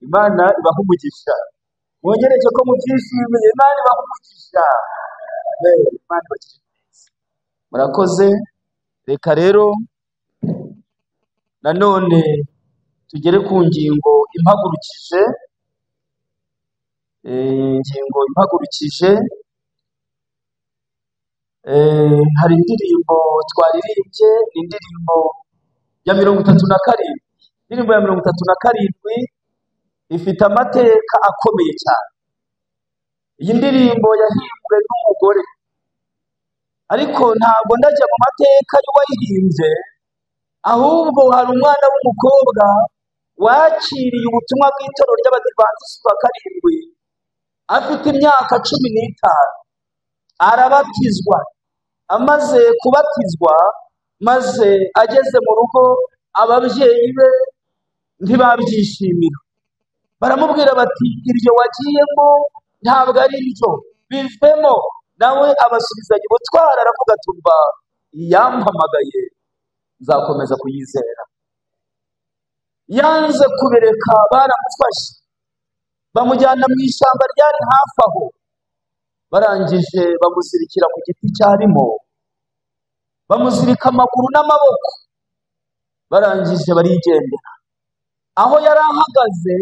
Imana ibaha umugisha. Mwongereze ko mubyishimiye. Imana ibaha umugisha. Imana ibagirire neza. Murakoze. Reka rero nanone tugere ku ngingo impagurukije. Ingingo impagurukije. Hari indirimbo twaririmbye, indirimbo ya 37. Indirimbo ya 37 ifite amateka akomeye cyane. Iyi ndirimbo yahimbwe n'umugore, ariko ntabwo ndajya mu mateka y'uwayihimbye, ahubwo hari umwana w'umukobwa wakiriye ubutumwa bw'itorero ry'Abadivantisiti ba karindwi afite imyaka 15, arabatizwa. Amaze kubatizwa, maze ageze mu rugo, ababyeyi be ntibabyishimira. Baramubwira bati iryo wagiyemo ntabwo ari byo, bivemo. Nawe abasubizanya ubutwari, aravuga ati umva, yampamagaye nzakomeza kuyizera. Yanze kubireka, baramufashe bamujyana mu ishyamba ryari hafi aho. Barangije bamuzirikira ku giti cyarimo, bamuzirika amaguru n'amaboko. Barangije barigendera. Aho yari ahagaze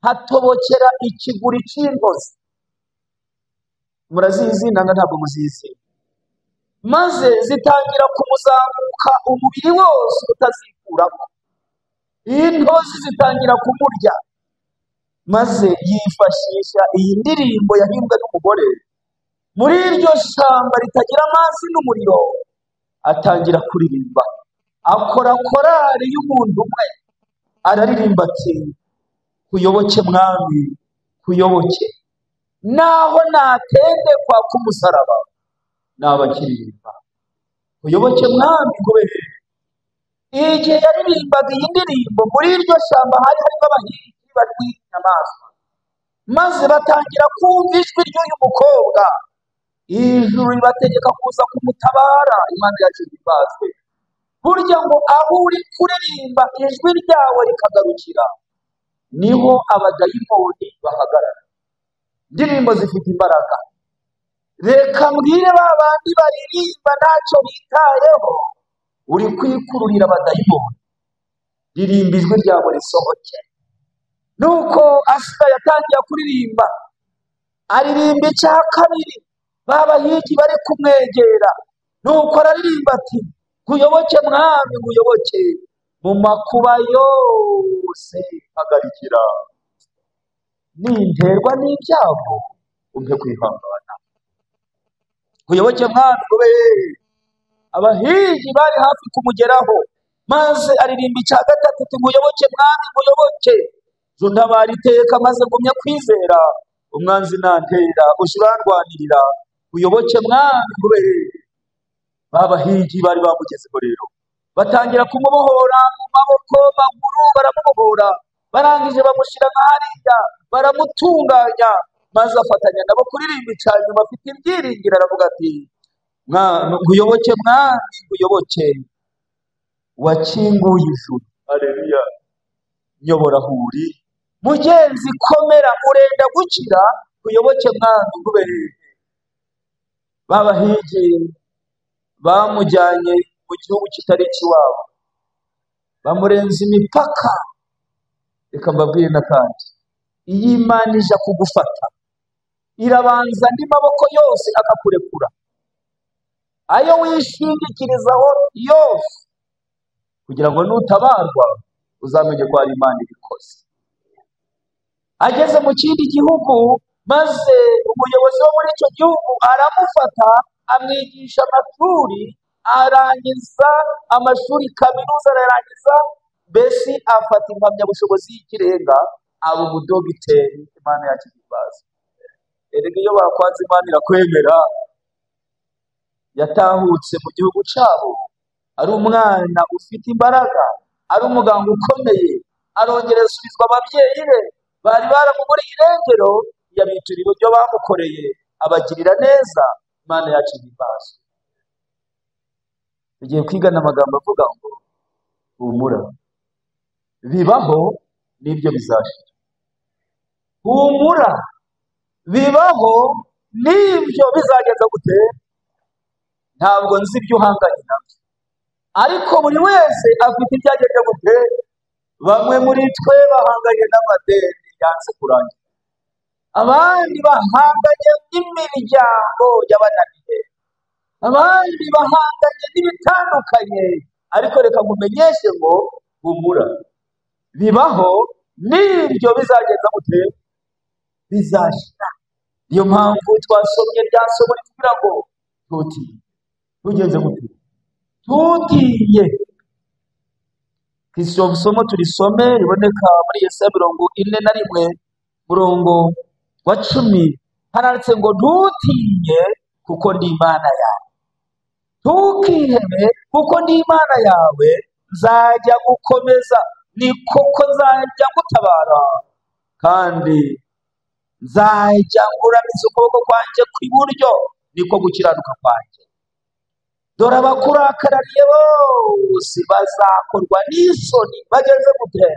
hatobokera ikiguri cy'intozi. Murazizi nanga ntabwo muzizi. Maze zitangira kumuzamuka umubiri wose utazikuraho. Intozi zitangira kumurya. Maze yifashisha iyi ndirimbo yahimbwe n'umugore. Muri iryo shyamba ritagira amazi n'umuriro, atangira kuririmba. Akora korari y'umuntu umwe, araririmba ati kuyoboke mwami, kuyoboke, naho natendekwa k'umusaraba nabakiririmba. Kuyoboke mwami kubera igihe yaririmbaga iyi ndirimbo, muri iryo shyamba hari harimo abahigi bari guhiga inyamaswa. Maze batangira kumva ijwi ry'uyu mukobwa. Ijuru ribategeka kuza kumutabara. Imana yacu ibazwe. Burya ngo aho uri kuririmba ijwi ryawe rikagarukira, niho abadayimoni bahagarara. Indirimbo zifite imbaraga. Reka mbwire ba bandi baririmba ntacyo bitayeho, uri kwikururira abadayimoni. Ririmba ijwi ryawe risohoke. Nuko asigaye atangiye kuririmba, aririmba icya kabiri. Babahigi bari kumwegera, nuko araririmba ati kuyoboke mwami, kuyoboke, mu makuba yose hagarikira, ninterwa n'ibyago umpe kwihangana. Kuyoboke mwami kubera abahigi bari hafi kumugeraho. Maze aririmba icya gatatu ati kuyoboke mwami, kuyoboke, juntabara iteka maze ngumye kwizera, umwanzi nantera ushurandwanirira. Kuyoboke mwami kubera babahigi bari bamugezeho. Rero batangira kumubohora mu maboko, maguru baramubohora. Barangije bamushyira hariya, baramutunganya. Maze afatanya nabo kuririmba icyanyuma, afite ibyiringiro, aravuga ati kuyoboke mwami, kuyoboke, wakinguye ijuru, haleluya, nyobora huri, mugenzi komera, urenda gukira, kuyoboke mwami kubera babahigi bamujyanye mu gihugu kitari ikiwabo, bamurenza imipaka. Reka mbabwire n'akandi, iyo Imana ije kugufata, irabanza andi maboko yose akakurekura, ayo wishingikirizaho yose, kugira ngo nutabarwa uzamenye ko ari Imana ibikoze. Ageze mu kindi gihugu, maze umuyobozi wo muri icyo gihugu aramufata, amwigisha amashuri, arangiza amashuri kaminuza, ararangiza, mbese afata impamyabushobozi y'ikirenga, aba umudogiteri. Imana yacu ibaze. Erega iyo bakwanze Imana irakwemera. Yatahutse mu gihugu cyabo, ari umwana ufite imbaraga, ari umuganga ukomeye, arongera asubizwa ababyeyi be bari baramuburiye irengero, yabiturira ibyo bamukoreye, abagirira neza. Imana yacu ibaze. Tugiye kwigana amagambo avuga ngo humura, bibaho n'ibyo bizashira. humura, bibaho, n'ibyo bizagenza gute ntabwo nzi ibyo uhanganye nabyo, ariko buri wese afite ibyagenze gute. Bamwe muri twe bahanganye n'amadeni yanze kurangira, abandi bahanganye n'imiryango y'abananiye, abandi bahanganye n'ibitandukanye, ariko reka ngumenyeshe ngo humura, bibaho, n'ibyo bizagenza gute bizashira. Niyo mpamvu twasomye rya somo ritubwira ngo tutinye. Tugenze gute? Tutinye. Iryo somo turisome riboneka muri Yesaya 41 murongo wa 10, haranditse ngo ntutinye kuko ndi Imana yawe, ntukihebe kuko ndi Imana yawe, nzajya gukomeza, ni koko nzajya gutabara, kandi nzajya nguramiza ukuboko kwanjye kw'iburyo, niko gukiranuka kwanjye. Dore abakurakarariye bose bazakorwa n'isoni, bageze gute?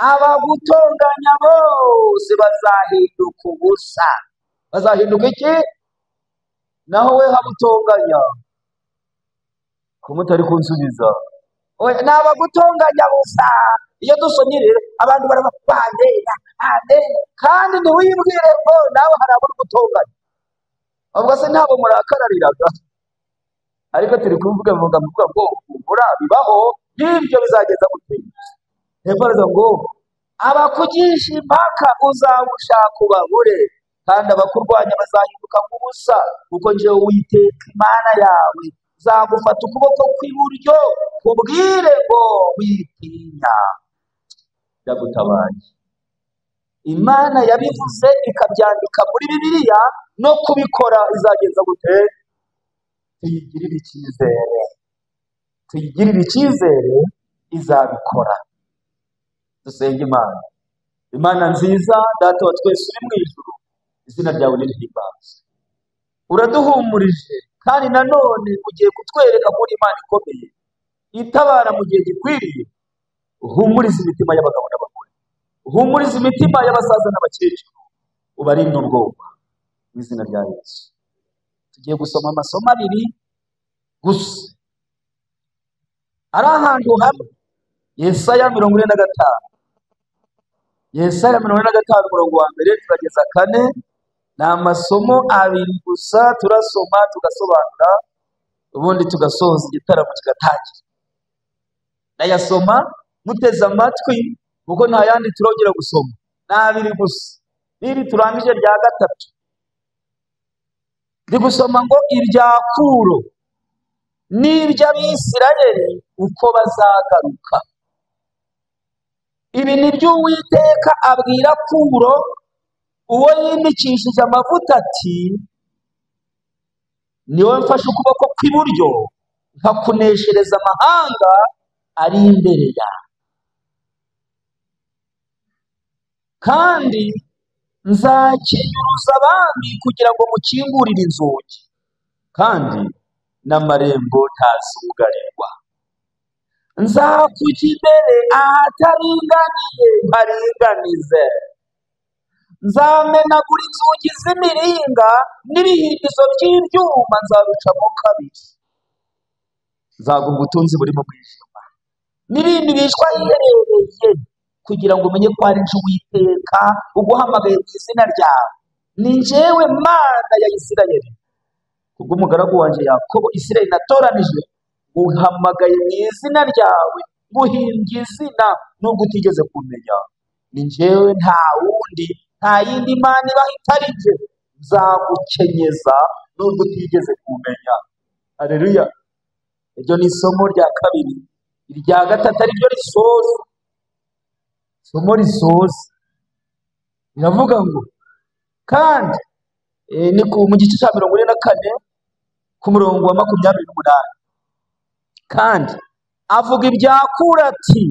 Abagutonganya bose bazahinduka ubusa. Bazahinduka iki? Naho we hamutonganya kumutari kunsubiza, n'abagutonganya busa. Iyo dusomye rero abantu barabapande kandi ntiwibwire ngo nawe hari abo gutonganya, ahubwo se ntabo murakarariraga. Ariko turi kuvuga ngo humura, bibaho, n'ibyo bizageza gute. Hepfo ngo abakugisha impaka uzawushaka ubabure, kandi abakurwanya bazahinduka nk'ubusa, kuko njyewe Uwiteka Imana yawe nzagufata ukuboko kw'iburyo, kubwire ngo witinya, ndagutabaye. Imana yabivuze ikabyandika muri Bibiliya, no kubikora izagenza gute? Tuyigirire icyizere, tuyigirire icyizere, izabikora. Dusenge Imana. Imana nziza, Data wa twese uri mu ijuru, izina ryawe nirihimbazwe. Uraduhumurije kandi nanone ugiye kutwereka muri Imana ikomeye itabara mu gihe gikwiriye. Uhumurize imitima y'abagabo n'abagore, uhumurize imitima y'abasaza n'abakecuru, ubarinde ubwoba mu izina rya Yesu. Tugiye gusoma amasomo 2 gusa ari ahantu hamwe. Yesaya 45, Yesaya 45 umurongo wa 1 turageza 4. Ni amasomo 2 gusa, turasoma tugasobanura, ubundi tugasoza igitaramo kigatangira. Nayasoma muteze amatwi kuko nta yandi turongera gusoma. Ni 2 gusa, niri turangije rya 3. Ndi gusoma ngo irya Kuro n'iry'Abisirayeli uko bazagaruka. Ibi ni byo Uwiteka abwira Kuro, uwo yimikishije amavuta, ati niwe mfashe ukuboko kw'iburyo nkakuneshereza amahanga ari imbere yawe, kandi nzakenyuruza abami kugira ngo mukingurire inzugi, kandi n'amarembo ntazugarirwa. Nzakujya imbere ahataringaniye mparinganize, nzamenagura inzugi z'imiringa n'ibihindizo by'ibyuma nzabicamo kabiri. Nzaguha ubutunzi buri mu mwijima n'ibindi bishwa hiherereye, kugira ngo umenye ko ari nje Uwiteka uguhamagaye mu izina ryawe. Ni njyewe Mana ya Isirayeli, kubw'umugaragu wanjye Yakobo Isirayeli natoranije, uhamagaye mu izina ryawe, nguhimbye izina nubwo utigeze kumenya. Ni njyewe, nta wundi, nta yindi Mana ibaho itari jye. Nzagukenyeza nubwo utigeze kumenya. Haleluya. Iryo ni isomo rya 2. Irya 3 ari ryo risoza. Isomo risoza riravuga ngo kandi ni mu gice cya 44 ku murongo wa 28, kandi avuga ibya Kuro ati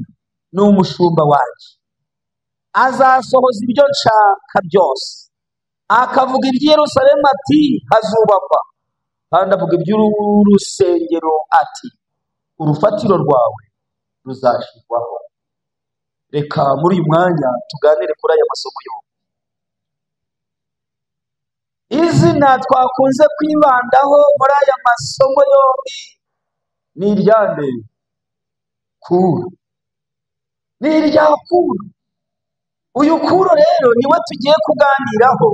ni umushumba wanjye, azasohoza ibyo nshaka byose. Akavuga iby'i Yerusalemu ati hazubakwa, kandi avuga iby'urusengero ati urufatiro rwawe ruzashyirwaho. Reka muri uyu mwanya tuganire kuri aya masomo yombi. izina twakunze kwibandaho muri aya masomo yombi ni iryande Kuro, ni irya Kuro. Uyu Kuro rero niwe tugiye kuganiraho.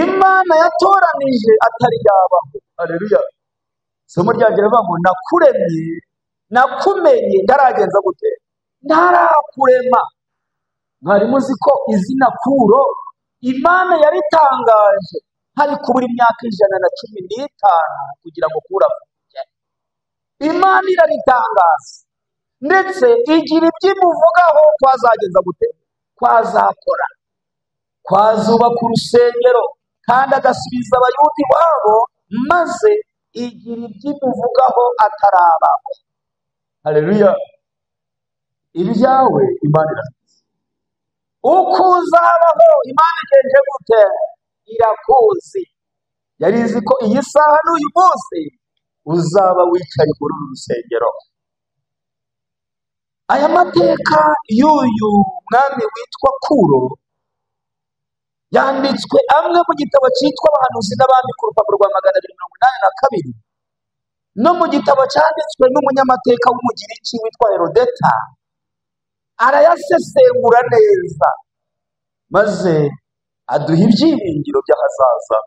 Imana yatoranije atari yabaho. Haleluya. Somo ryagira ngo nakuremye nakumenye ndaragenza gute ntarakurema. Mwari muzi ko izina Kuro Imana yaritangaje hari kubura imyaka 115 kugira ngo Kuro avuke. Imana iraritangaza ndetse igira ibyimuvugaho kwazagenza gute kwazakora, kwazubaka urusengero kandi agasubiza abayuda iwabo, maze igira ibyimuvugaho atarabaho. Haleluya. Ibyawe Imana irabizi. Uko uzabaho Imana igenje gute irakuzi. Yarizi ko iyi saha n'uyu munsi uzaba wicaye muri uru rusengero. Aya mateka y'uyu mwami witwa Kuro yanditswe amwe mu gitabo cyitwa Abahanuzi n'Abami ku rupapuro rwa 282 no mu gitabo cyanditswe n'umunyamateka w'umugiriki witwa Herodeta. Arayasesengura neza maze aduha ibyiringiro by'ahazaza,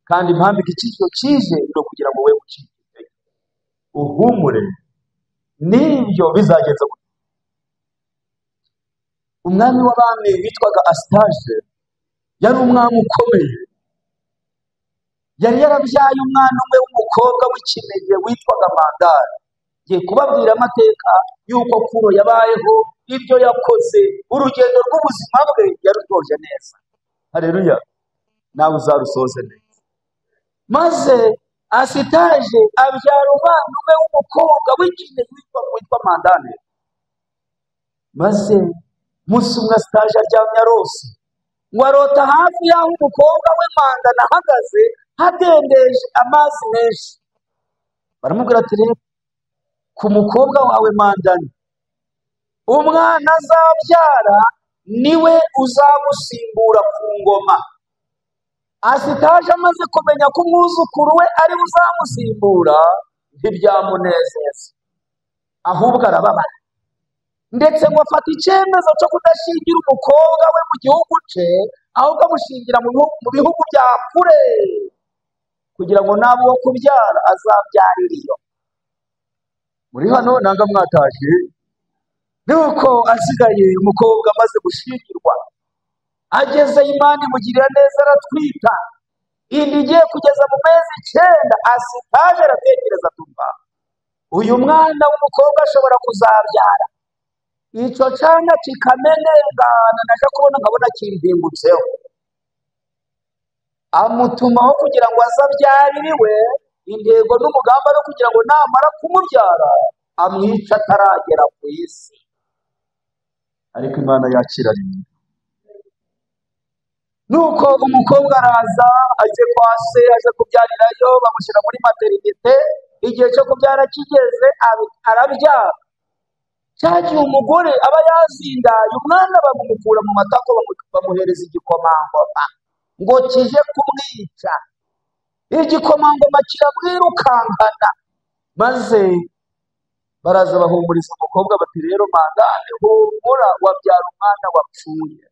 kandi impamvu igiciro kije no kugira ngo we ucike uhumure n'ibyo bizagenza. Umwami w'abami witwaga Asitaje yari umwami ukomeye. Yari yarabyaye umwana umwe w'umukobwa w'ikinege witwaga Mandari. Ngiye kubabwira amateka y'uko Kuro yabayeho, ibyo yakoze, urugendo rw'ubuzima bwe yarutoje neza. Haleluya. Nawe uzarusoze neza. Maze Asitaje abyara umwana umwe w'umukobwa w'ikinege witwa Mandari. Maze musi umwe Asitaje aryamye arose, ngo arota hafi y'aho umukobwa we Mandana ahagaze hadendeje amazi menshi. Baramubwira ati rero ku mukobwa wawe Mandana umwana azabyara niwe uzamusimbura ku ngoma. Asitaje amaze kumenya ko umwuzukuru we ari uzamusimbura ntibyamunezeza, ahubwo arababara, ndetse ngo afata icyemezo cyo kudashingira umukobwa we mu gihugu cye, ahubwo amushingira mu bihugu bya kure kugira ngo nabo wo kubyara azabyarira iyo. Muri hano nanga mwataje nuko asigaye umukobwa amaze gushingirwa, ageze Imana imugirira neza aratwita, indi igiye kugeza mu mezi 9. Asitaje aratekereza tumva uyu mwana w'umukobwa ashobora kuzabyara. Icyo cyana kikamenengana naje kubona nkabona kimpingutseho, amutumaho kugira ngo azabyarire iwe. Intego n'umugambi ari kugira ngo namara kumubyara amwica ataragera ku isi. Ariko Imana yakiranye. Nuko umukobwa araza aje kwa se, aje kubyarirayo, bamushyira muri maternité. Igihe cyo kubyara kigeze arabyara. Cyagiye umugore aba yazindaye umwana bamumukura mu matako bamuhereza igikomangoma ngo kije kumwica. Igikomangoma kiramwirukankana, maze baraza bahumuriza umukobwa bati rero Mandane humura, wabyara umwana wapfuye.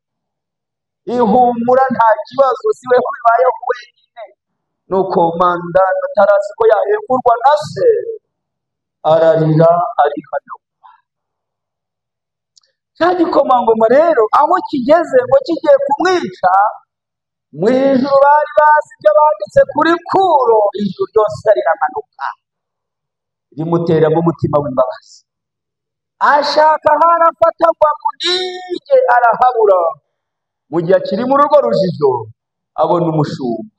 Ihumura nta kibazo, siwe bibayeho wenyine. Nuko Mandane atarazi ko yahemburwa na se ararira arihana. Cya gikomangoma rero aho kigeze ngo kigiye kumwica, mu ijuru bari bazi ibyo banditse kuri Kuro, ijuru ryose riramanuka rimuteramo umutima w'imbabazi. Ashaka harafata ngo amunige arahabura. Mu gihe akiri muri urwo rujijo abona umushumba,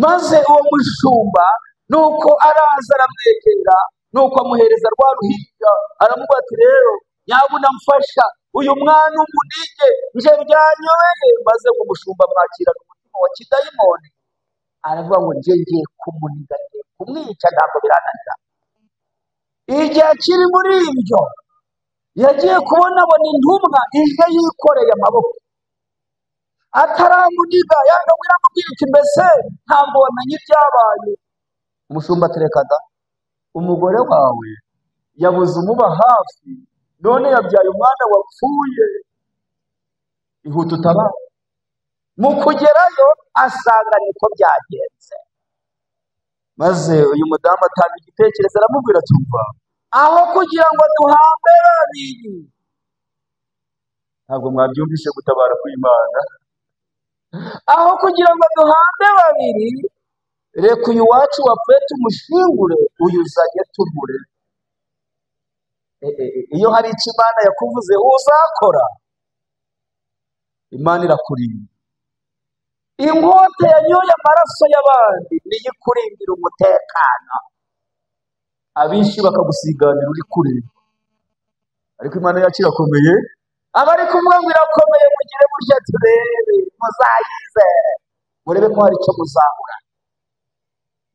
maze uwo mushumba nuko araza aramwegera, nuko amuhereza rwa ruhinja, aramubwira ati rero nyabuna mfasha uyu mwana umunige nje byanyobeye. Maze ngo umushumba mwakirana umutima wa kidayimoni, aravuga ngo nje ngiye kumuniga, ngiye kumwica, ntabwo birananira. Igihe akiri muri ibyo yagiye kubona abona intumwa ije yikoreye amaboko. ataramuniga yanga wiramubwira iti mbese ntabwo wamenye ibyabaye. Umushumba atereka da, umugore wawe yabuze umuba hafi, none yabyaye umwana wapfuye, ihuta utabara. Mu kugerayo asanga niko byagenze. Maze uyu mudamu atanga igitekerezo aramubwira ati umva, aho kugira ngo duhambe babiri, ntabwo mwabyumvise gutabara kw'Imana, aho kugira ngo duhambe babiri, reka uyu wacu wapfuye tumushingure, uyu uzajye tumure. Iyo hari icyo Imana yakuvuzeho uzakora, Imana irakurinda. Inkota yanyoye amaraso y'abandi niyo ikurindira umutekano, abishi bakagusiganira uri kure, ariko Imana yacu irakomeye. Abari kuvuga ngo irakomeye mugire burya turebe, muzayizere murebe ko hari icyo muzahura.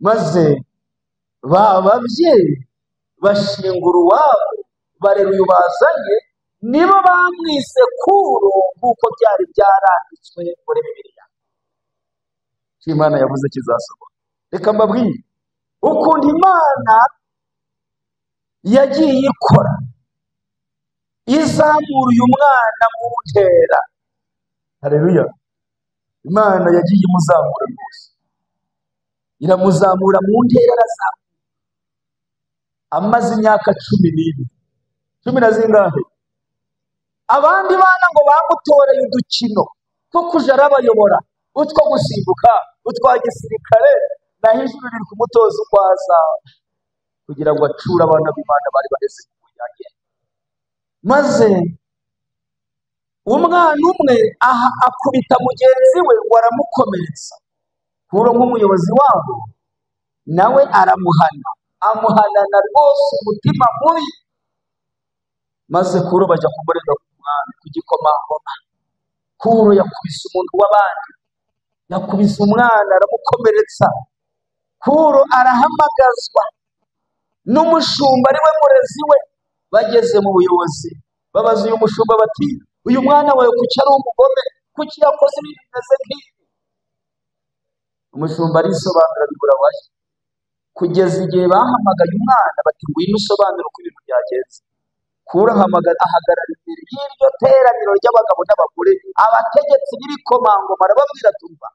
Maze ba babyeyi bashingura uwabo, barera uyu bazanye, nibo bamwise Kuro nk'uko byari byaranditswe muri Bibiliya. Imana yavuze kizasohora. Reka mbabwire ukuntu Imana yagiye ikora izamura uyu mwana mu ntera. Haleluya. Imana yagiye imuzamura rwose, iramuzamura mu ntera, arazamuka amaze imyaka 10 na zingahe. Abandi bana ngo bamutoreye udukino two kuja arabayobora, utwo gusimbuka, utwa gisirikare, naho ijuru riri kumutoza uko azaba, kugira ngo acure abana b'Imana bari bareze ku bunyage. Maze umwana umwe akubita mugenzi we ngo aramukomeretsa. Kuro nk'umuyobozi wabo nawe aramuhana, amuhanana rwose umutima mubi. Maze Kuro bajya kumurega ku mwami, ku gikomangoma. Kuro yakubise umuntu w'abandi, yakubise umwana aramukomeretsa. Kuro arahamagazwa n'umushumba ari we murezi we. Bageze mu buyobozi babaza uyu mushumba bati, uyu mwana wawe kuki ari umugome, kuki yakoze ibintu bimeze nk'ibi? Umushumba arisobanura bigura waje, kugeza igihe bahamagaye umwana bati ngwino usobanure uko ibintu byagenze. Kuro ahagarara imbere y'iryo teraniro ry'abagabo n'abagore, abategetsi b'ibikomangoma, arababwira ati umva,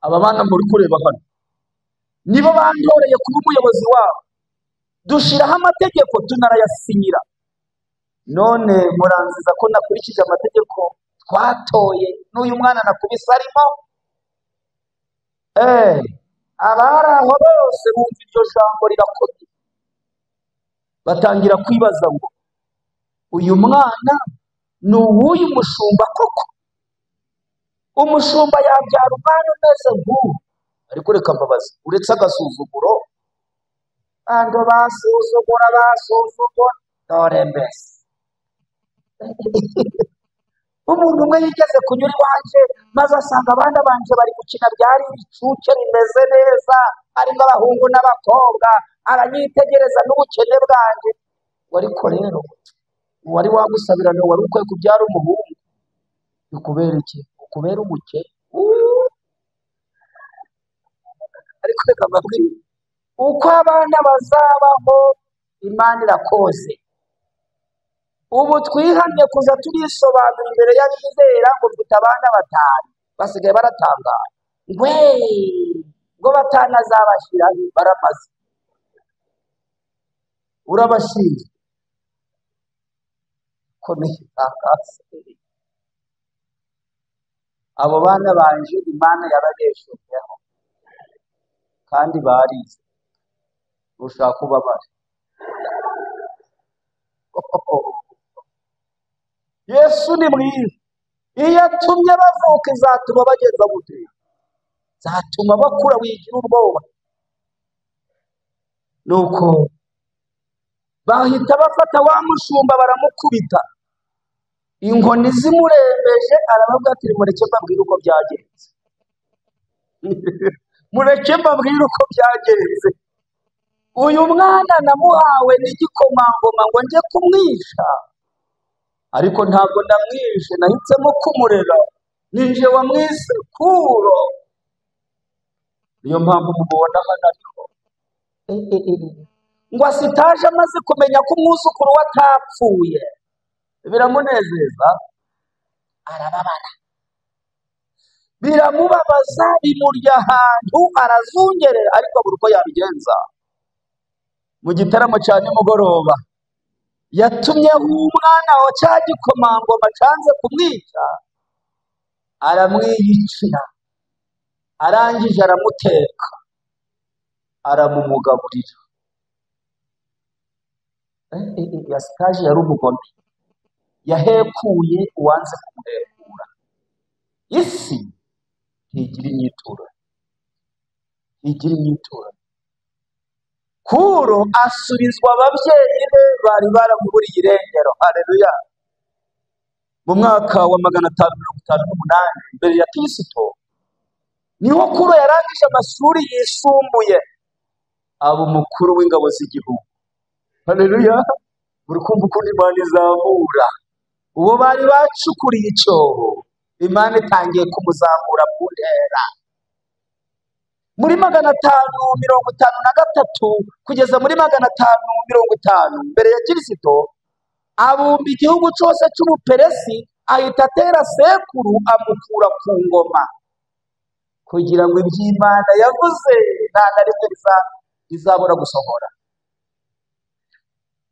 aba bana muri kureba hano nibo bantoreye kuba umuyobozi wabo, dushiraho amategeko tunarayasinyira, none muranziza ko nakurikije amategeko twatoye, n'uyu mwana nakubise arimo. Abari aho bose bumva iryo jambo rirakomeye, batangira kwibaza ngo uyu mwana ni uw'uyu mushumba koko? Umushumba yabyara umwana umeze nk'uwo? Ariko reka mbabaze, uretse agasuzuguro, ando basuzugura dore mbese umuntu umwe yigeze kunyura iwanje, maze asanga abana banje bari gukina byari ibicuke bimeze neza, harimo abahungu n'abakobwa, aranyitegereza n'ubukene bwanjye. Ariko rero wari wagusabirana, wari ukwiye kubyara umuhungu. Ukubera iki? Ukubera umuke. Ariko reka mbabwire uko abana bazabaho, Imana irakoze. Ubu twihamye kuza turisobanura imbere y'abizera ngo mfite abana 5, basigaye baratangara ngo 5 azabashira baramaze. Urabashinze ko n'itangaza abo bana banje Imana yababeshejeho kandi barize, ushaka ubabare. Yesu ni mwiza, iyo atumye bavuka izatuma bageza gute? Zatuma bakura wigira ubwoba. Nuko bahita bafata wa mushumba baramukubita, inkoni zimuremeje, aravuga ati mureke mbabwire uko byagenze. Mureke mbabwire uko byagenze. Uyu mwana namuhawe n'igikomangoma ngo njye kumwisha, ariko ntabwo ndamwishe, nahitsemo kumurera, ninje wamwise Kuro. Niyo mpamvu mubona hano ariko ngo asitaje amaze kumenya ko umwuzukuru we atapfuye, biramunezeza, arababara, biramubabaza, bimurya ahantu, arazungerera, ariko abura uko yabigenza. Mu gitaramo cya nimugoroba yatumyeho umwana wa cya gikomangoma canze kumwica, aramwiyicira, arangije aramuteka, aramumugaburira. Yasitaje yari umugome, yahekuye uwanze kumuhekura. Isi ntigira imyiturano, ntigira imyiturano. Kuro asubizwa ababyeyi be bari baramuburiye irengero. Haleluya! Mu mwaka wa 558 mbere ya Kristo niho Kuro yarangije amashuri yisumbuye, aba umukuru w'ingabo z'igihugu. Haleluya! Muri kumva ukuntu Imana izamura uwo bari bacukuriye icyobo, Imana itangiye kumuzamura mu ntera. Muri 553 kugeza muri 550 mbere ya Kristo, abumba igihugu cyose cy'Ubuperesi, ahita atera sekuru amukura ku ngoma, kugira ngo iby'Imana yavuze nta na rimwe rizabura gusohora.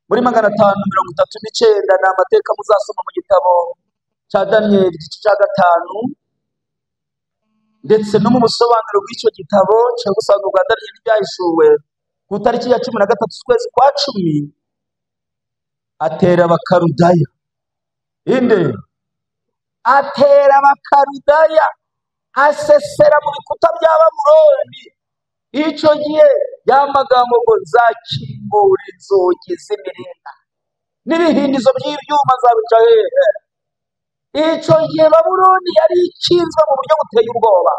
Muri 539 ni amateka muzasoma mu gitabo cya Daniyeli igice cya 5, ndetse no mu busobanuro bw'icyo gitabo cyo gusobanura bwa Daniyeli byahishuwe ku itariki ya 13 z'ukwezi kwa 10, atera Abakarudaya. Atera Abakarudaya, asesera mu bikuta bya Babuloni. Icyo gihe yamagambo ngo nzakingura inzugi z'imiringa n'ibihindizo by'ibyuma zabica hehe. Icyo gihe Babuloni yari ikinzwe mu buryo buteye ubwoba,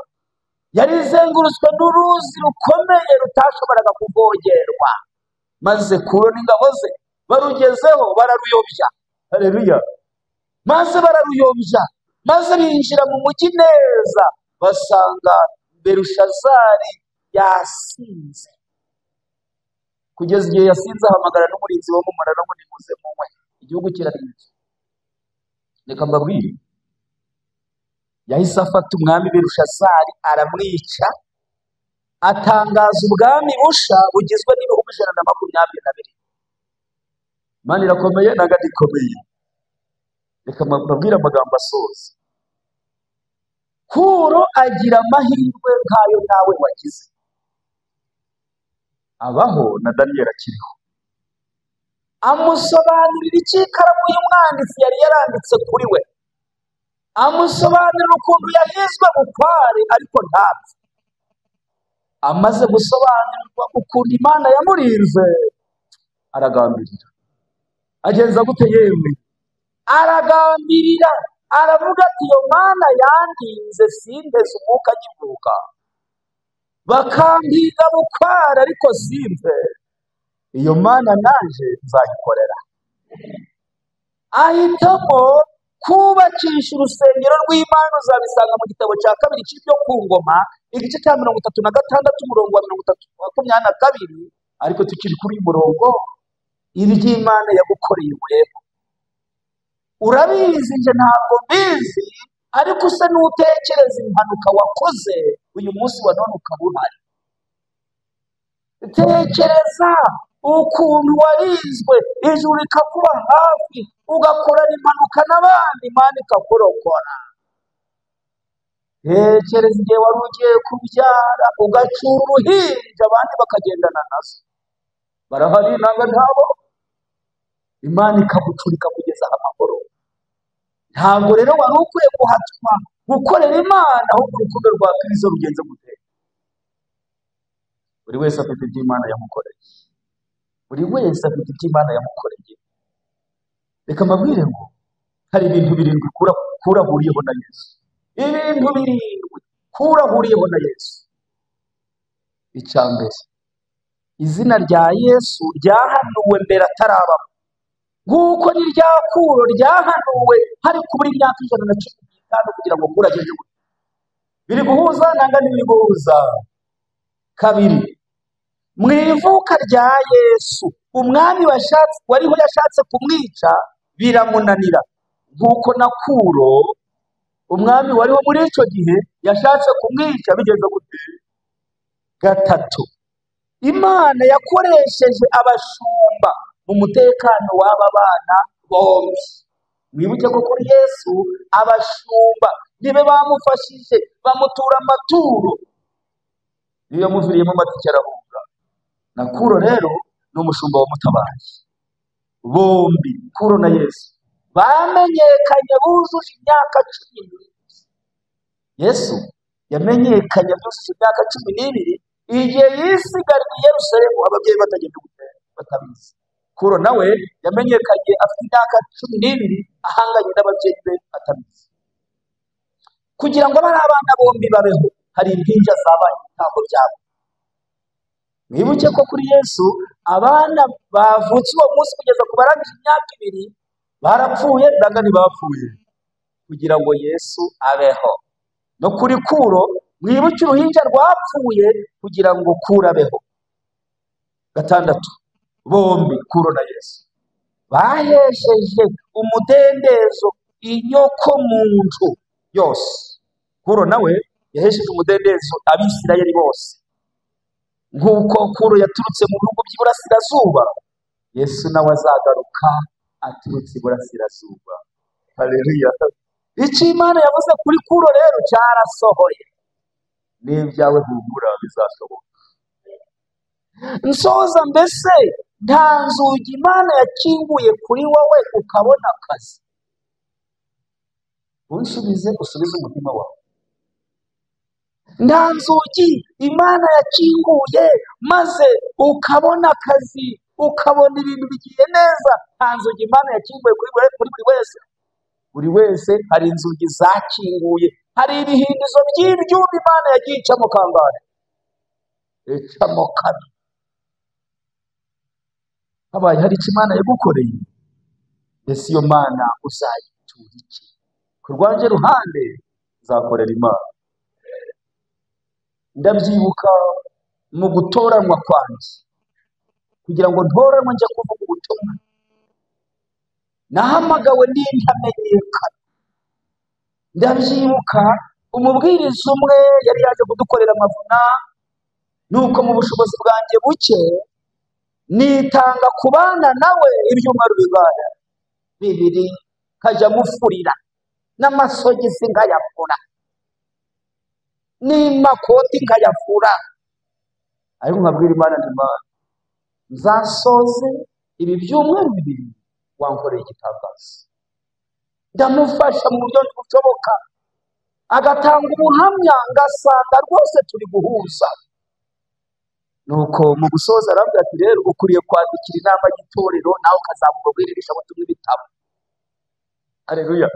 yari izengurutswe n'uruzi rukomeye rutashoboraga kuvogerwa, maze Kuro n'ingabo ze barugezeho bararuyobya. Haleluya! Maze bararuyobya, maze binjira mu mujyi neza, basanga Belushazari yasinze. Kugeza igihe yasinze, ahamagara n'umurinzi wo mu munara ngo nimuze munywe, igihugu kirarinzwe. Reka mbabwire, yahise afata umwami Belushazari aramwica, atangaza ubwami busha bugizwe n'ibihugu 122. Imana irakomeye nagati ikomeye. Reka mbabwire amagambo asoza. Kuro agira amahirwe nk'ayo nawe wagize. Abaho na Daniyeli akiriho, amusobanurira icyo ikaramu y'umwanditsi yari yaranditse kuri we, amusobanurira ukuntu yahizwe bukware ariko ntapfe. Amaze gusobanurirwa ukuntu Imana yamurinze, aragambirira. Agenza gute yemwe? Aragambirira, aravuga ati iyo Mana yandinze sinteze umwuka nkivuka, bakampiga bukware ariko simve, iyo Mana naje nzayikorera. Ahitamo kubakisha urusengero rw'Imana. Uzabisanga mu gitabo cya 2 cy'ibyo ku ngoma igice cya 36 umurongo wa 322. Ariko tukiri kuri uyu murongo, iby'Imana yagukoreye ureba. Urabizi, nje ntabwo mbizi, ariko usa n'utekereza impanuka wakoze uyu munsi wa none ukaba uhari. Tekereza ukuntu warizwe, ijuru rikakuba hafi, ugakorana impanuka n'abandi, Imana ikakurokora. Tekereza igihe wari ugiye kubyara, ugacyura uruhinja, abandi bakagendana nazo. Barahari nanga ntabo, Imana ikagucurika kugeza amahoro. Ntabwo rero wari ukwiye guhatwa gukorera Imana, ahubwo urukundo rwa Kristo rugenze gute? Buri wese afite ibyo Imana yamukoreye. Buri wese afite ibyo Imana yamukoreye. Reka mbabwire ngo hari ibintu 7 Kuro ahuriyeho na Yesu. Ibintu 7 Kuro ahuriyeho na Yesu. Icya mbere, izina rya Yesu ryahanuwe mbere atarabaho, nk'uko n'irya Kuro ryahanuwe hari kubura imyaka 115. itanu kugira ngo kura agende gute? Biri guhuza nanga ntibiri guhuza? Kabiri, mu ivuka rya Yesu umwami wariho yashatse kumwica biramunanira, nk'uko na Kuro umwami wariho muri icyo gihe yashatse kumwica bigenze gute? Gatatu, Imana yakoresheje abashumba mu mutekano w'aba bana bombi. Mwibuke ko kuri Yesu abashumba nibe bamufashije bamutura amaturo, niyo yamuviriyemo amatike arahunga. Na Kuro rero ni umushumba wamutabaye. Bombi Kuro na Yesu bamenyekanye bujuje imyaka 12. Yesu yamenyekanye bujuje imyaka 12 igihe yisigarira i Yerusalemu ababyeyi batagenda batabizi. Kuro nawe yamenyekanye afite imyaka 12 ahanganye n'ababyeyi be atabizi. Kugira ngo bari abana bombi babeho hari impinja zabaye ntabwo byabo. Mwibuke ko kuri Yesu abana bavutse uwo munsi kugeza ku barangije imyaka 2 barapfuye ndanga ntibapfuye kugira ngo Yesu abeho. No kuri Kuro mwibuke uruhinja rwapfuye kugira ngo Kuro abeho. Gatandatu, bombi Kuro na Yesu bahesheje umudendezo inyoko muntu yose. Kuro nawe yahesheje umudendezo Abisirayeli bose. Nk'uko Kuro yaturutse mu bihugu by'iburasirazuba, Yesu nawe azagaruka aturutse iburasirazuba. Haleluya! Icyo Imana yavuze kuri Kuro rero cyarasohoye. N'ibyawe humura bizashoboka. Nsoza, mbese nta nzugi Imana yakinguye kuri wowe ukabona akazi? Unsubize, usubize umutima wawe. Nta nzugi Imana yakinguye maze ukabona akazi, ukabona ibintu bigiye neza? Nta nzugi Imana yakinguye kuri buri wese. Buri wese hari inzugi zakinguye, hari ibihindizo by'ibyuma Imana yagiye icamo kangahe? Icamo kabiri. Habaye hari icyo Imana yagukoreye, mbese iyo Mana uzayitura iki? Ku rwanje ruhande nzakorera Imana. Ndabyibuka mu gutoranwa kwanjye, kugira ngo ntoranwe njye kuvuga ubutumwa, nahamagawe n'intamenyekana. Ndabyibuka umubwiriza umwe yari yaje kudukorera amavuna, nuko mu bushobozi bwanjye buke nitanga kubana nawe ibyumweru 2 kajya mufurira n'amasogisi nkayafura n'imakoti nkayafura. Ariko nkabwira Imana nti Imana, nzasoze ibi byumweru 2 wankoreye igitangaza. Ndamufasha mu buryo bushoboka, agatanga ubuhamya ngasanga rwose turi guhuza. Nuko mu gusoza arambwira ati rero ukuriye kwandikira inama y'itorero nawe ukazamubwiririsha ubutumwa ibitabo. Haleluya!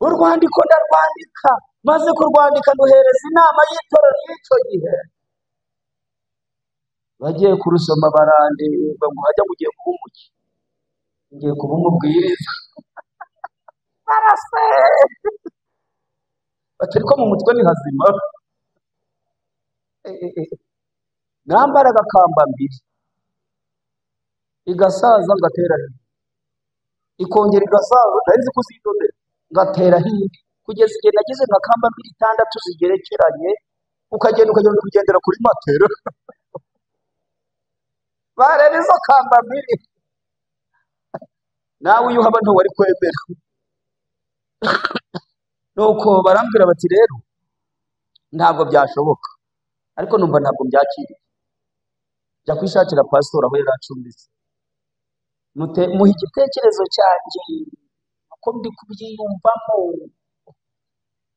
Urwandiko ndarwandika, maze kurwandika nduhereza inama y'itorero y'icyo gihe. Bagiye kurusoma barandeba ngo hajya mugiye kuba umuki, ngiye kuba umubwiriza. Barase bateriko mu mutwe ni hazima. Nambara agakamba 2 igasaza ngatera hino, ikongera igasaza ndazi kuzidodera ngatera hino, kugeza igihe nagize nkakamba 6 zigerekeranye, ukagenda kugendera kuri matera. Bareba izo kamba 2 nawe iyo haba nto wari kwemera. Nuko barambwira bati rero ntabwo byashoboka, ariko numva ntabwo byakiriye. Jya kwishakira pastor aho yaracumbitse, muhe igitekerezo cyanjye uko ndi kubyiyumvamo.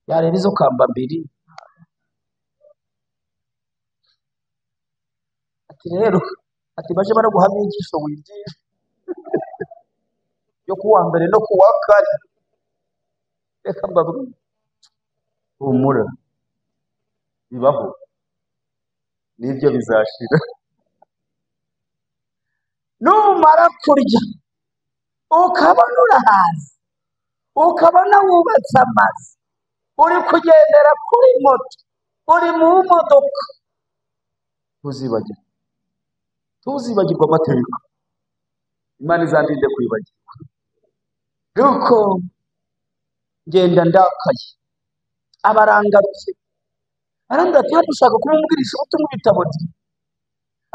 Yareba izo kamba 2 ati rero ati baje baraguhamya inyigisho wigisha yo kuwa mbere no kuwa kane. Reka mbabwire, humura bibaho, nibyo bizashira. Numara kurya ukabona urahazi, ukabona wubatse amazi, uri kugendera kuri moto, uri mu modoka, tuzibagirwa amateka. Imana izandinde kwibagirwa. Nuko ngenda ndakaye, abarangarutse arambwira ati dushaka kumubwirisha ubutumwa ibitabo bye.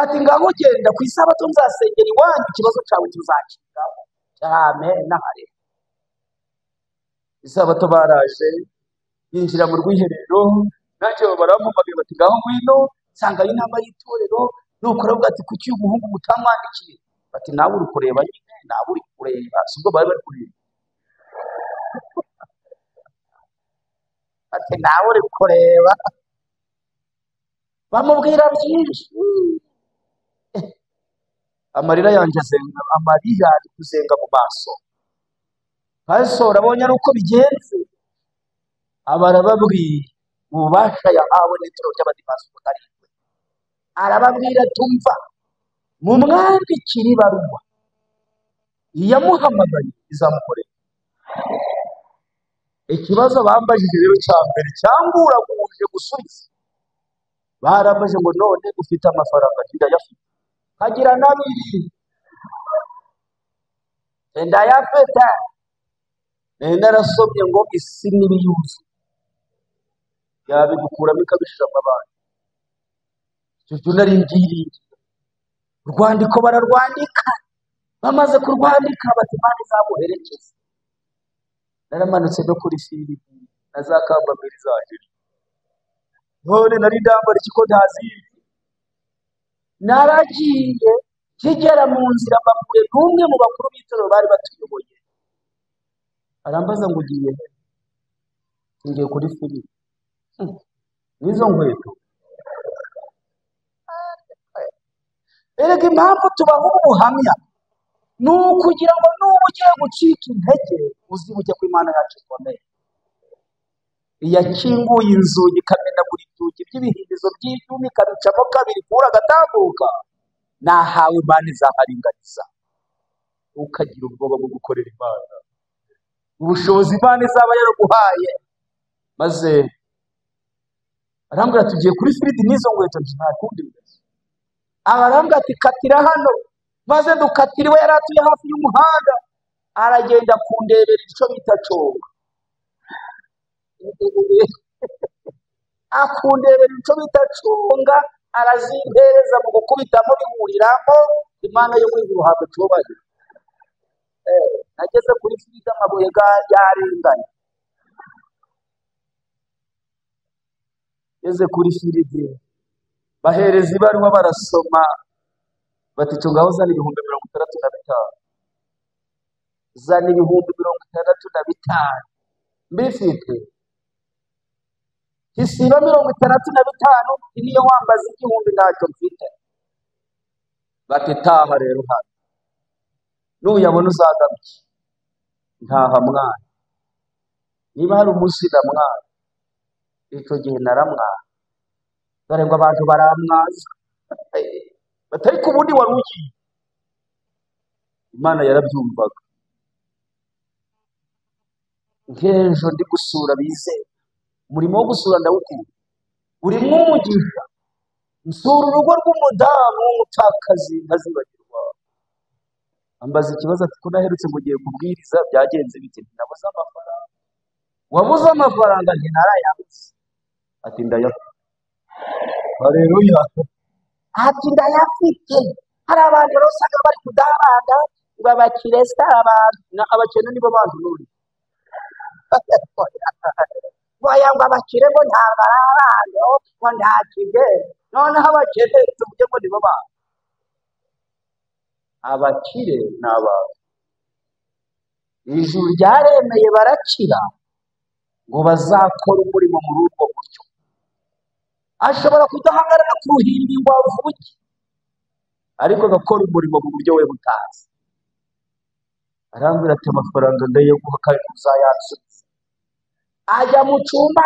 Ati ngaho genda ku isabato nzasengera iwanyu, ikibazo cyawe tuzakigaho. Amen nahare. Isabato baraje yinjira mu rwiherero, nanjye barampamagaye bati ngaho ngwino nsanga inama y'itorero. Nuko aravuga ati kuki uyu muhungu mutamwandikiye? Bati nawe uri kureba nyine, nawe uri kureba. Si ubwo bari bari kureba. Ati nawe uri kureba. Bamubwira byinshi. Amarira yanjye azenga, amarira ari kuzenga mu maso. Pastor abonye ari uko bigenze, abarababwira mu bubasha yahawe n'ituro ry'abadivansi karindwi, arababwira tumva mumwandikira ibaruwa iyamuhamagaye izamukorera. Ikibazo bambajije rero cya mbere cyanguraguje gusubiza, barambaje ngo none ufite amafaranga? Ndayafite. Kagira n'abiri. Ndayafite. Narasomye ngo isi n'ibiyuzi yabigukuramo ikabishira amabanga. Icyo nari ngiriye. Urwandiko bararwandika, bamaze kurwandika bati Imana izamuherekeza. Naramanutse no kuri Filipi na za kambambiri zaje. None nari ndambara ikiko ntaziri. Naragiye kigera mu nzira bavuye n'umwe mu bakuru b'itorero bari batuyoboye. Arambaza ngo ugiye he? Ngiye kuri Filipi. Nizo nkweto. Erega impamvu tubaho ubuhamya ni ukugira ngo n'ubu ugiye gucika intege uzibuke ko Imana yacu ikomeye. Iyakinguye inzugi ikamenagura inzugi by'ibihindizo by'ibyuma ikabicamo kabiri kura agatambuka, nahawe Imana izaharinganiza. Ukagira ubwoba bwo gukorera Imana. Ubushobozi Imana izaba yaraguhaye. Maze arambwira tugiye kuri Filipi n'izo nkweto nta kundi wese. Arambwira ati katira hano. Maze dukatira, iwe yari atuye hafi y'umuhanda. Aragenda kundebera icyo bita conga. Akundebera icyo bita conga, arazimpereza mu gukubitamo bihuriramo. Imana yo mu ijuru habwe cyubahiro. Nageze kuri Filipi amabuye yarenganye. Ngeze kuri Filipi bahereza ibaruwa barasoma bati cyo ngaho zana ibihumbi 65. Zana ibihumbi 65 mbifite. Isiba 65 niyo wambaza igihumbi ntacyo mfite. Bati taha rero hano. Nuyabona uzagaruke. Ntaha mwana. Niba hari umunsi na mwana. Icyo gihe naramwana. Dore ngo abantu baramwaza. Batari ku bundi wari ugiye. Imana yarabyumvaga. Nk'ejo ndi gusura bizeye. Umurimo wo gusura ndawukunda. Urimo umugisha. Nsura urugo rw'umudamu w'umupfakazi ntazibagirwa. Ambaza ikibazo ati ko naherutse ngo ugiye kubwiriza byagenze bite? Nabuze amafaranga. Wabuze amafaranga? Nti narayabuze. Ati ndayafite. Haleluya. Ati ndayafite. Hari abantu basaga bari kudaranda ngo abakire abantu, abakene nibo bantu nuri. Waya ngo abakire ngo nta barabando ngo ntakige. Noneho abakene tuvuge ngo nibo bantu. Abakire ni abantu. Ijuru ryaremeye barakira ngo bazakora umurimo muri ubwo buryo. Ashobora kudahagarara ku ruhimbi ngo avuge, ariko agakora umurimo mu buryo we butazi. Arambwira ati amafaranga ndayaguha kandi uzayansubiza. Ajya mu cyumba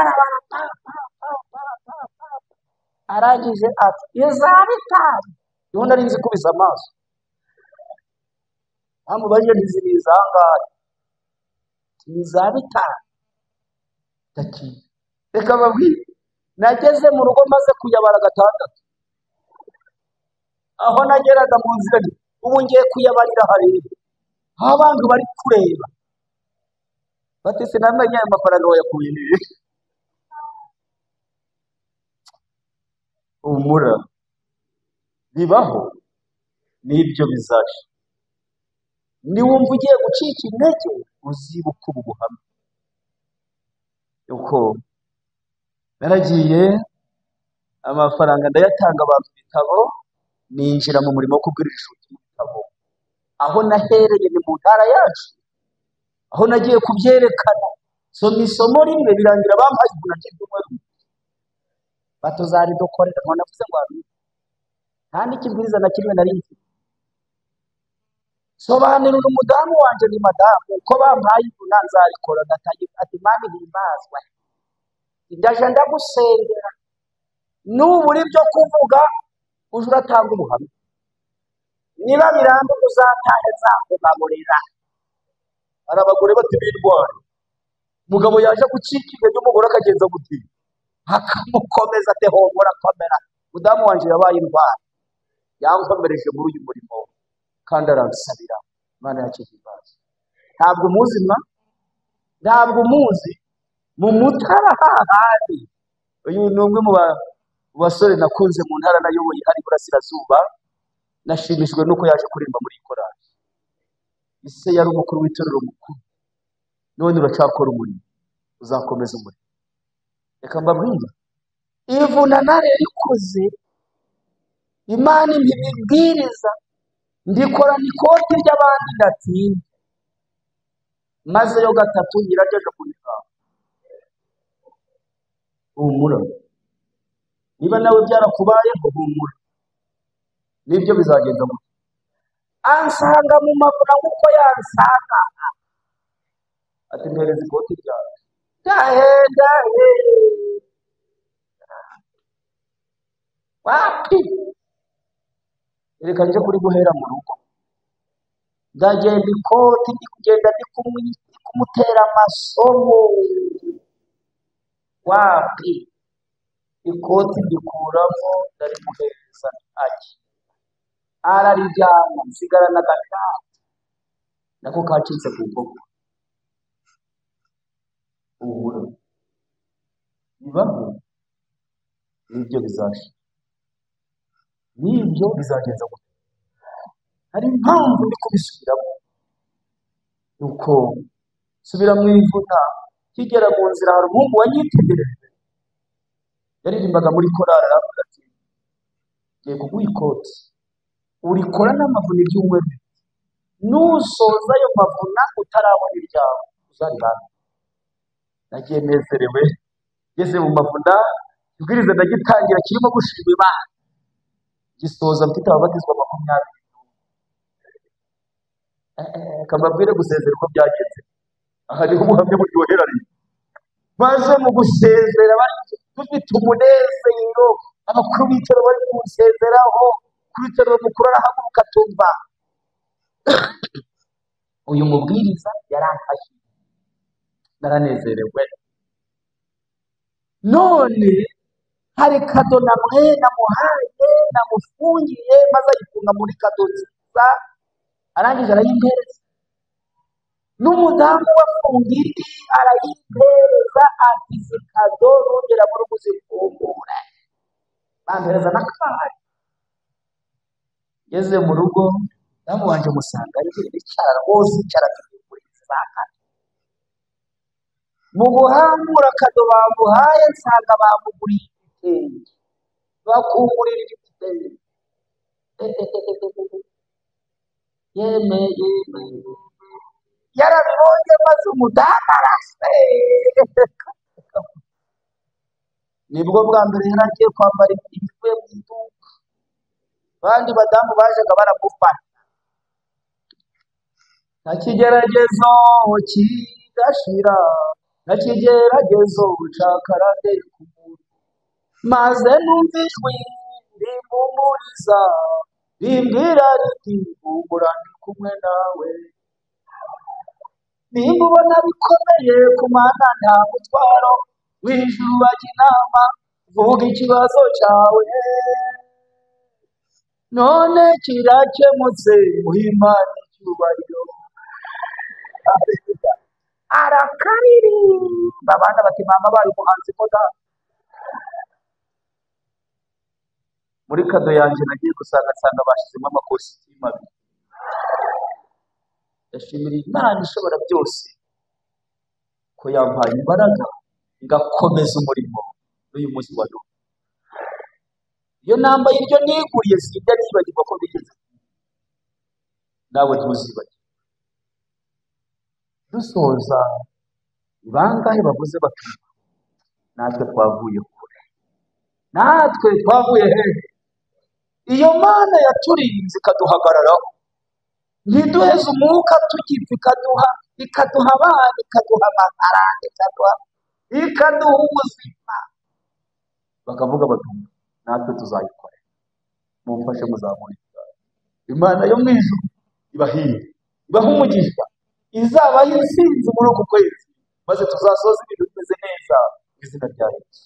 arangije ati izabitanga. Niho nari nzi kubiza amaso. Amubajije ntizibizangaye. Izabitanga. Taki reka babwire, nageze mu rugo maze kuyabara gatandatu, aho nageraga mu nzira ubu ngiye kuyabarira hareba, aho abantu bari kureba bati sinamenye ayo mafaranga wayakuye hehe. Humura, bibaho n'ibyo bizaje. Niwumva ugiye gucika intege uzibuka ubu buhamya yuko naragiye amafaranga ndayatanga abantu ibitabo, ninjira mu murimo wo kubwiriza ibitabo. Aho nahereye ni mu ntara yacu, aho nagiye kubyerekana, soma isomo rimwe birangira bampaye umunani ry'umweru, batuzaridokorera ngo navuze ngo nta n'ikibwiriza na kimwe nari mfite. Sobanurira umudamu wanje ni madamu ko bampaye ibuna nzarikora, ati mani himbazwa, ndaje ndagusengera, nubura ibyo kuvuga uje uratanga ubuhamya, niba biramba uzatahe nzakugaburira. Hari abagore bati birwara, umugabo yaje gucika intege umugore akagenza guti akamukomeza ate homora komera. Mudamu wanje yabaye indwara, yankomereje muri uyu murimo kandi aransabira, Imana yakize ibibazo. Ntabwo muzima, ntabwo muzi mu Mutara hahandi. Uyu ni umwe mu basore nakunze mu ntara nayoboye hari Burasirazuba, nashimishijwe nuko yaje kuririmba muri korali. Ise yari umukuru w'itorero mukuru, none uracakora umurimo, uzakomeza umurimo. Reka mbabwire, ivuna narikoze, Imana ntibibwiriza, ndikorana ikoti ry'abandi ndatinda, maze yo gatatu nyirageje kunikaho. Humura, niba nawe byarakubayeho humura, nibyo bizagenza mu ansanga mu mavuna nk'uko yansanga, ati mpereza ikoti ryawe, ndahe wapi, reka nje kuri guhera mu rugo, ndagenda ikoti ndi kugenda ndi kumutera amasomo, wapi, ikoti ndikuramo ndarimuhereza ati ararijyana, nsigarana agashati nako kacitse ku nkoko. Uhura, bibaho n'ibyo bizashira, n'ibyo bizagenza gute. Hari impamvu ndi kubisubiramo, yuko subira mu ivuna, kigera mu nzira hari umuhungu wanyitegereje, yaririmbaga muri korali, aravuga ati ngiye kuguha ikoti, urikora n'amavuna ibyumweru, nusoza ayo mavuna utarabona iryawe uzarihana. Nagiye nezerewe, ngeze mu mavuna, ibwiriza ndagitangira kirimo gushima Imana, gisoza mfite ababatizwa 20. Kambabwire gusezera uko byagenze, aha niho ubuhamya buryoheranye. Maze mu gusezera bari dufite umunezero, abakuru b'itoro bari kunsezeraho, kuri itoro mukuru arahaguruka tumva uyu mubwiriza yaramfashe, naranezerewe. None hari kado namuhaye namufungiye, maze ayifunga muri kado nziza, arangije arayimpereza. N'umudamu wafungiye arayimpereza, ati izi kado nongera muri kuzifungura, bampereza n'akahari. Ngeze mu rugo, damu wanje musanga ari icara rwose, icara kuri za kado. Mu guhambura kado bamuhaye, nsanga bamuguriye igitenge, bakungurira igitenge. Yeme yarabibonye, maze umudamu araseka. Nibwo bwa mbere yari agiye kwambara ibivuye mu iduka, abandi badamu bajaga baramufata. Nta kigeragezo kidashira, nta kigeragezo cakarande ku muntu, maze numva ijwi rimpumuriza, rimbwira riti humura ndi kumwe nawe. Nimba ubona bikomeye ku Mana nta mutwaro, w'ijuru bajya inama vuga ikibazo cyawe none kirakemutse muhimana icyubahiro arakaririmba abana bati mama bari umuhanzi koda muri kado yanjye nagiye gusanga bashyizemo amakositimu abiri yashimira Imana ishobora byose ko yampaye imbaraga ngakomeza umurimo n'uyu munsi wa none iyo nambaye iryo niguriye sinjya nibagirwa ko bigeze nawe ntuzibagirwe dusoza bangahe bavuze bati natwe twavuye kure natwe twavuye hehe iyo Mana yaturinze ikaduhagararaho ntiduheze umwuka tugipfa ikaduha abana ikaduha amafaranga ikaduha ubuzima bakavuga bati natwe tuzayikorera mumfashe muzamurika Imana yo mu ijuru ibahire ibaha umugisha izabaha intsinzi muri uku kwezi maze tuzasoza ibintu bimeze neza mu izina rya Yesu.